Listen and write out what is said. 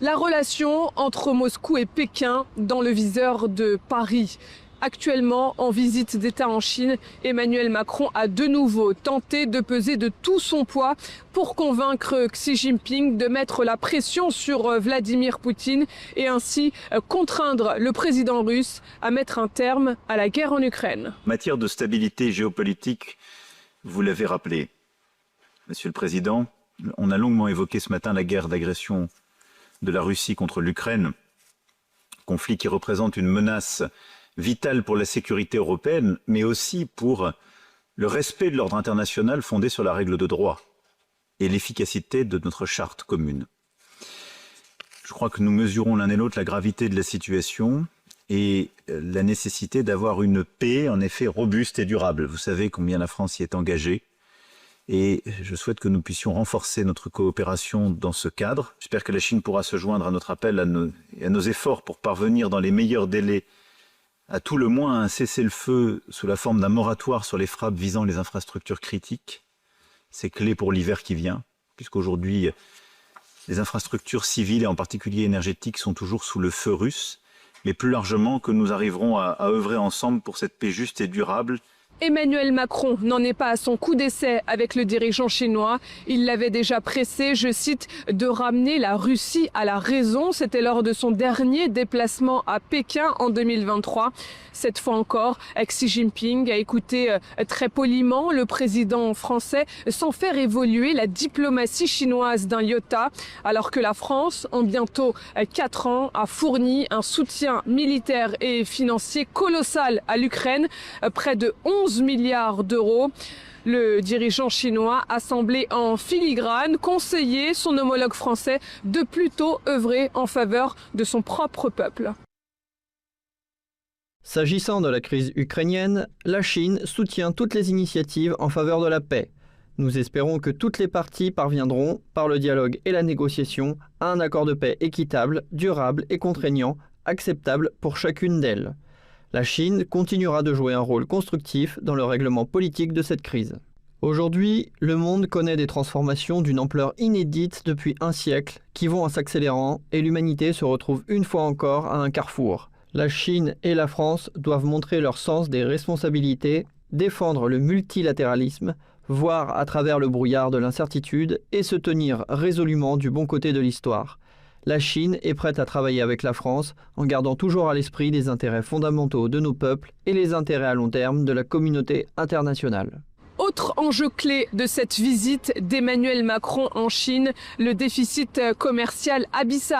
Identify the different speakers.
Speaker 1: La relation entre Moscou et Pékin dans le viseur de Paris. Actuellement en visite d'État en Chine, Emmanuel Macron a de nouveau tenté de peser de tout son poids pour convaincre Xi Jinping de mettre la pression sur Vladimir Poutine et ainsi contraindre le président russe à mettre un terme à la guerre en Ukraine.
Speaker 2: En matière de stabilité géopolitique, vous l'avez rappelé, Monsieur le Président, on a longuement évoqué ce matin la guerre d'agression de la Russie contre l'Ukraine, conflit qui représente une menace vitale pour la sécurité européenne, mais aussi pour le respect de l'ordre international fondé sur la règle de droit et l'efficacité de notre charte commune. Je crois que nous mesurons l'un et l'autre la gravité de la situation et la nécessité d'avoir une paix en effet robuste et durable. Vous savez combien la France y est engagée et je souhaite que nous puissions renforcer notre coopération dans ce cadre. J'espère que la Chine pourra se joindre à notre appel et à nos efforts pour parvenir dans les meilleurs délais à tout le moins un cessez-le-feu sous la forme d'un moratoire sur les frappes visant les infrastructures critiques. C'est clé pour l'hiver qui vient, puisqu'aujourd'hui, les infrastructures civiles et en particulier énergétiques sont toujours sous le feu russe, mais plus largement que nous arriverons à œuvrer ensemble pour cette paix juste et durable.
Speaker 1: Emmanuel Macron n'en est pas à son coup d'essai avec le dirigeant chinois. Il l'avait déjà pressé, je cite, de ramener la Russie à la raison. C'était lors de son dernier déplacement à Pékin en 2023. Cette fois encore, Xi Jinping a écouté très poliment le président français sans faire évoluer la diplomatie chinoise d'un iota, alors que la France, en bientôt 4 ans, a fourni un soutien militaire et financier colossal à l'Ukraine, près de 11 milliards d'euros. Le dirigeant chinois a semblé en filigrane conseiller son homologue français de plutôt œuvrer en faveur de son propre peuple.
Speaker 3: S'agissant de la crise ukrainienne, la Chine soutient toutes les initiatives en faveur de la paix. Nous espérons que toutes les parties parviendront, par le dialogue et la négociation, à un accord de paix équitable, durable et contraignant, acceptable pour chacune d'elles. La Chine continuera de jouer un rôle constructif dans le règlement politique de cette crise. Aujourd'hui, le monde connaît des transformations d'une ampleur inédite depuis un siècle qui vont en s'accélérant et l'humanité se retrouve une fois encore à un carrefour. La Chine et la France doivent montrer leur sens des responsabilités, défendre le multilatéralisme, voir à travers le brouillard de l'incertitude et se tenir résolument du bon côté de l'histoire. La Chine est prête à travailler avec la France en gardant toujours à l'esprit les intérêts fondamentaux de nos peuples et les intérêts à long terme de la communauté internationale.
Speaker 1: Autre enjeu clé de cette visite d'Emmanuel Macron en Chine, le déficit commercial abyssal